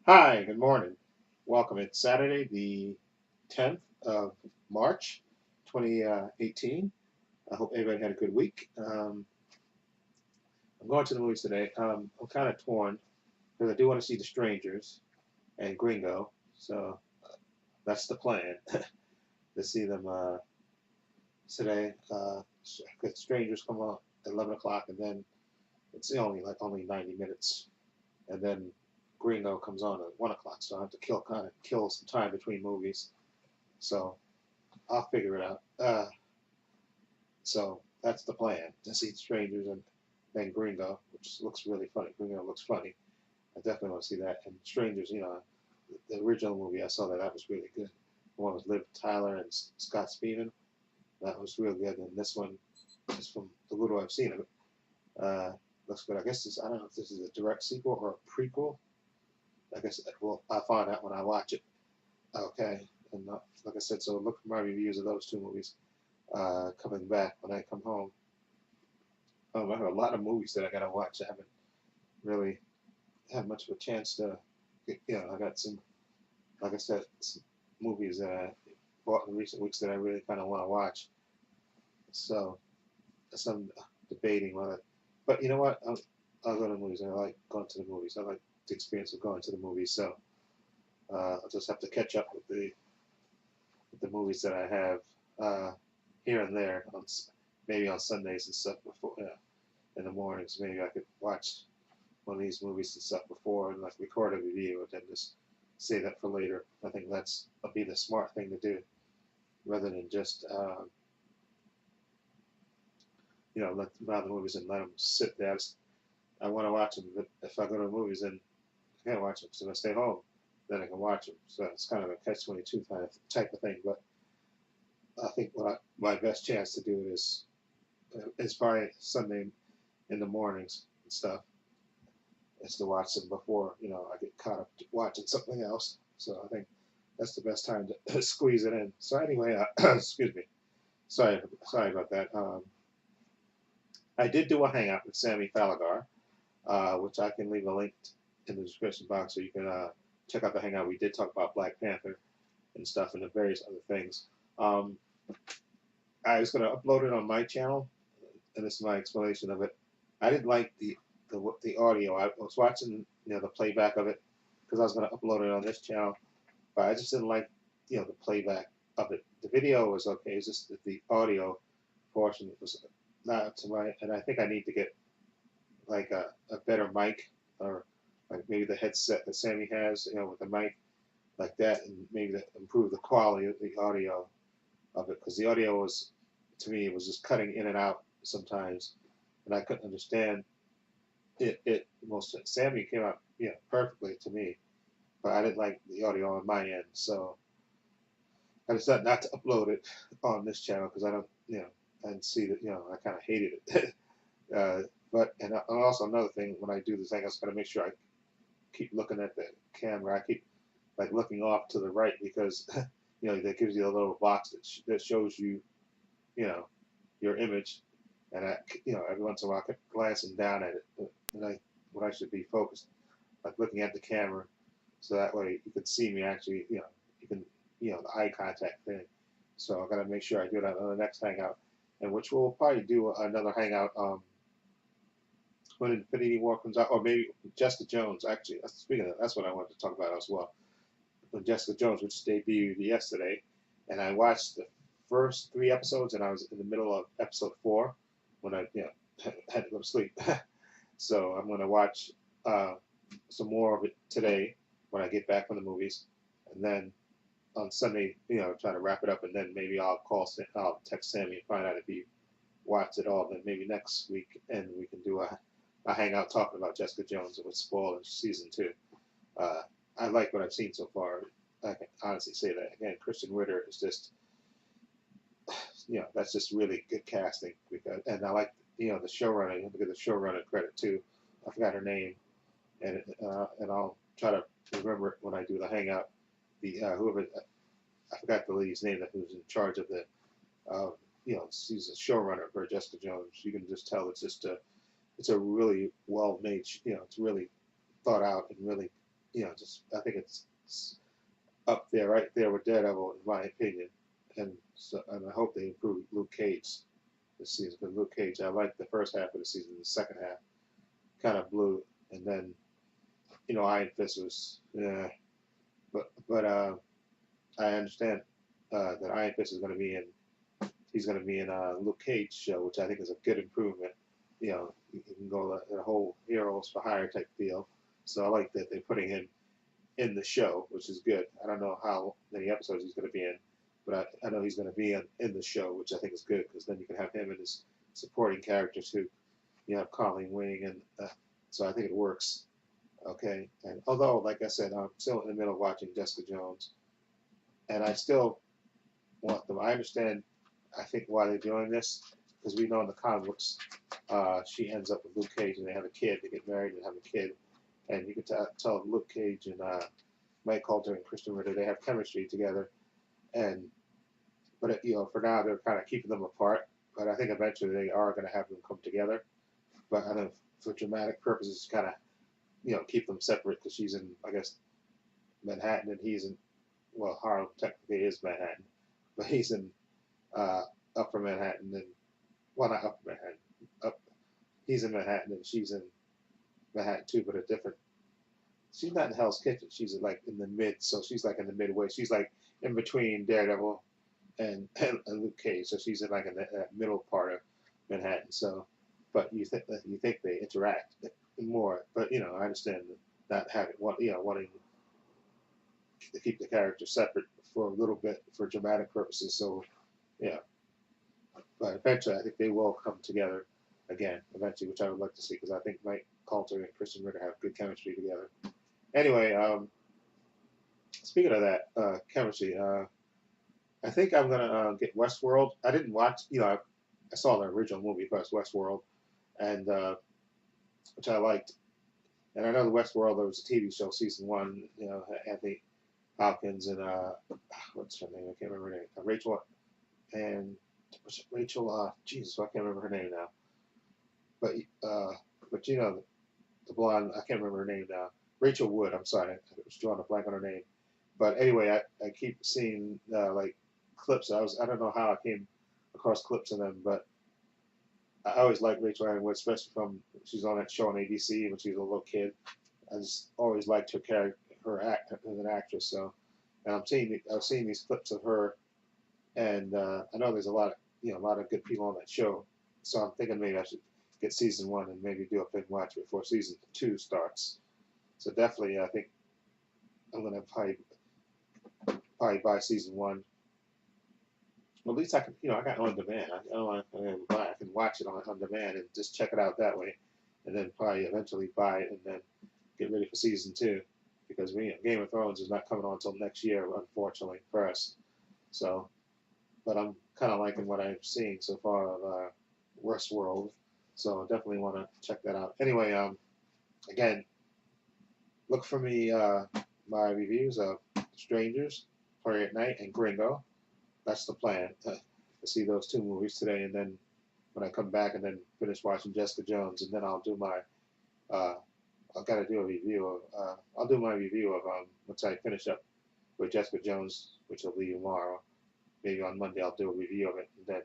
Hi, good morning. Welcome. It's Saturday, the 10th of March, 2018. I hope everybody had a good week. I'm going to the movies today. I'm kind of torn because I do want to see The Strangers and Gringo. So that's the plan to see them today. 'Cause Strangers come on at 11 o'clock, and then it's only 90 minutes. And then Gringo comes on at 1 o'clock. So I have to kill some time between movies. So I'll figure it out. So that's the plan to see Strangers and then Gringo, which looks really funny. Gringo looks funny. I definitely want to see that. And Strangers, the original movie I saw that was really good. The one with Liv Tyler and Scott Speedman. That was real good. And this one is from the little I've seen of it. Looks good. I guess I don't know if this is a direct sequel or a prequel. I guess I'll find out when I watch it. Okay. And like I said, so look for my reviews of those two movies coming back when I come home. I have a lot of movies that I gotta watch. I haven't really had much of a chance to. I got some, like I said, some movies that I bought in recent weeks that I really kind of want to watch. So some debating whether, but you know what? I'll go to the movies. I like going to the movies. I like the experience of going to the movies. So I'll just have to catch up with the movies that I have here and there maybe on Sundays and stuff before in the mornings. Maybe I could watch one of these movies and stuff before and like record a review and then just save that for later. I think that'll be the smart thing to do rather than just let buy the movies and let them sit there. I want to watch them, but if I go to the movies, then I can't watch them. So if I stay home, then I can watch them. So it's kind of a catch-22 type of thing. But I think my best chance to do it is probably Sunday in the mornings and stuff. Is to watch them before I get caught up watching something else. So I think that's the best time to squeeze it in. So anyway, excuse me. Sorry about that. I did do a hangout with Sammy Falagar, which I can leave a link in the description box so you can check out the hangout. We did talk about Black Panther and stuff and the various other things. Um, I was going to upload it on my channel, and this is my explanation of it. I didn't like the audio. I was watching the playback of it because I was going to upload it on this channel, but I just didn't like the playback of it. The video was okay. It's just that the audio portion was not up to my. And I think I need to get like a better mic or like maybe the headset that Sammy has, with the mic like that, and maybe to improve the quality of the audio of it because the audio was to me it was just cutting in and out sometimes, and I couldn't understand it most Sammy came out perfectly to me, but I didn't like the audio on my end, so I decided not to upload it on this channel because I don't and see that I kind of hated it. And also another thing when I do this thing, I just got to make sure I keep looking at the camera. I keep like looking off to the right because that gives you a little box that shows you know your image, and every once in a while I keep glancing down at it, and when I should be focused, like looking at the camera, so that way you can see me actually, you can, the eye contact thing. So I got to make sure I do that on the next hangout, and which we'll probably do another hangout when Infinity War comes out, or maybe Jessica Jones. Actually, speaking of that, that's what I wanted to talk about as well. When Jessica Jones, which debuted yesterday, and I watched the first 3 episodes, and I was in the middle of episode 4 when I had to go to sleep. So I'm going to watch some more of it today when I get back from the movies, and then on Sunday, try to wrap it up, and then maybe I'll text Sammy and find out if he watched it all. Then maybe next week, and we can do a hangout talking about Jessica Jones and what's spoiled in season 2. Uh, I like what I've seen so far. I can honestly say that. Again, Christian Ritter is just, that's just really good casting. And I like, the showrunner. You have to give the showrunner credit too. I forgot her name, and I'll try to remember it when I do the hangout. The whoever I forgot the lady's name that who's in charge of the, she's a showrunner for Jessica Jones. You can just tell it's a really well made. It's really thought out and really just I think it's up there, right there with Daredevil, in my opinion. And I hope they improve Luke Cage this season, because Luke Cage, I liked the first half of the season. The second half kind of blew, and then Iron Fist was, yeah, but I understand that Iron Fist is going to be in. He's going to be in a Luke Cage show, which I think is a good improvement. You can go the whole heroes for hire type deal. So I like that they're putting him in the show, which is good. I don't know how many episodes he's going to be in, but I know he's going to be in the show, which I think is good, because then you can have him and his supporting characters who you have Colleen Wing, and so I think it works. Okay, and although, like I said, I'm still in the middle of watching Jessica Jones, and I still want them. I understand, I think, why they're doing this, because we know in the comic books, she ends up with Luke Cage, and they have a kid. They get married and have a kid, and you can tell Luke Cage and Mike Coulter and Christian Ritter, they have chemistry together, and but for now they're kind of keeping them apart. But I think eventually they are going to have them come together. But I know for dramatic purposes, kind of keep them separate, because she's in, I guess, Manhattan, and he's in, well, Harlem technically is Manhattan, but he's in Upper Manhattan, and well, not Upper Manhattan, up he's in Manhattan and she's in Manhattan too, but a different. She's not in Hell's Kitchen. She's like in the mid, so she's like in the midway. She's like in between Daredevil and Luke Cage, so she's in like in the middle part of Manhattan. So, but you think they interact more, but I understand not having wanting to keep the characters separate for a little bit for dramatic purposes. So yeah, but eventually I think they will come together again eventually, which I would like to see, because I think Mike Coulter and Christian Ritter have good chemistry together. Anyway, speaking of that chemistry, I think I'm gonna get Westworld. I didn't watch, I saw the original movie first, Westworld, and which I liked. And I know the Westworld, there was a TV show, season one. Anthony Hopkins and what's her name? I can't remember her name. Rachel and was it Rachel? Jesus, I can't remember her name now. But the blonde, I can't remember her name now. Rachel Wood. I'm sorry, I was drawing a blank on her name. But anyway, I keep seeing like clips. I don't know how I came across clips of them, but I always liked Rachel Ann Wood, especially from she's on that show on ABC when she was a little kid. I just always liked her character, her act as an actress. So, and I've seen these clips of her, and I know there's a lot of good people on that show. So I'm thinking maybe I should get season one and maybe do a binge watch before season two starts. So definitely, I think I'm gonna probably buy season one. Well, at least I can, I got on demand. I can watch it on demand and just check it out that way, and then probably eventually buy it and then get ready for season two, because Game of Thrones is not coming on until next year, unfortunately, for us. So, but I'm kind of liking what I'm seeing so far of Westworld, so I definitely want to check that out. Anyway, again, look for me my reviews of Strangers, Play at Night, and Gringo. That's the plan, to see those two movies today, and then when I come back and then finish watching Jessica Jones, and then I'll do my I've got to do a review of I'll do my review of once I finish up with Jessica Jones, which will be tomorrow. Maybe on Monday I'll do a review of it, and then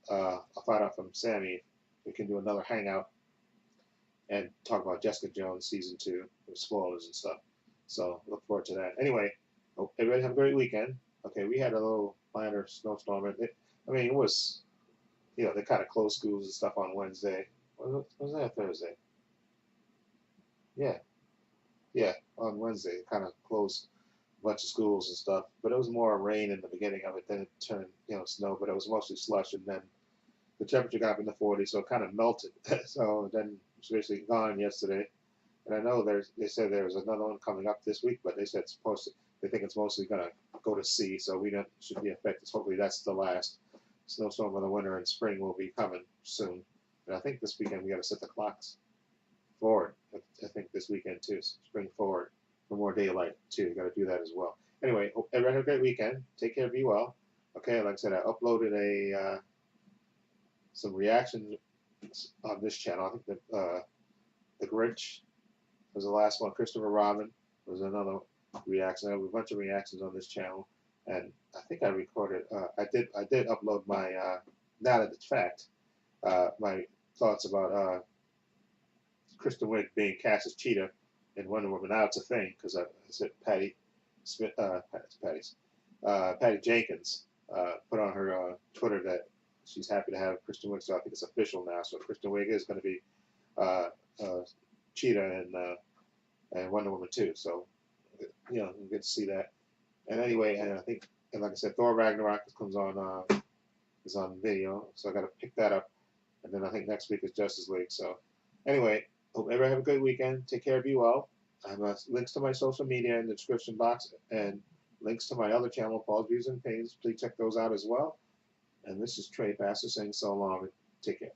I'll find out from Sammy if we can do another hangout and talk about Jessica Jones season two with spoilers and stuff. So look forward to that. Anyway, hope everybody have a great weekend. Okay, we had a little minor snowstorm. It was, they kind of closed schools and stuff on Wednesday. Was that Thursday? Yeah, yeah, on Wednesday, kind of closed a bunch of schools and stuff. But it was more rain in the beginning of it, then it turned, snow. But it was mostly slush, and then the temperature got up in the 40s, so it kind of melted. So then it's basically gone yesterday. And I know they said there was another one coming up this week, but they said they think it's mostly going to go to sea, so we don't should be affected. Hopefully that's the last snowstorm of the winter, and spring will be coming soon. And I think this weekend we got to set the clocks forward. I think this weekend too, spring forward for more daylight too. You got to do that as well. Anyway, hope everyone have a great weekend. Take care, be well. Okay, like I said, I uploaded some reactions on this channel. I think that the Grinch was the last one. Christopher Robin was another reaction. I have a bunch of reactions on this channel, and I think I recorded. I did upload my now that it's fact, my thoughts about Kristen Wiig being cast as Cheetah in Wonder Woman. Now it's a thing because I said Patty Smith, Patty Jenkins put on her Twitter that she's happy to have Kristen Wiig. So I think it's official now. So Kristen Wiig is going to be Cheetah and Wonder Woman too. So you know, we get to see that. And anyway, and I think, and like I said, Thor Ragnarok comes on is on video, so I got to pick that up. And then I think next week is Justice League. So anyway, hope everybody have a good weekend. Take care, be well. I have links to my social media in the description box and links to my other channel, Paul's Views and Pains. Please check those out as well. And this is Trepacer saying so long. Take care.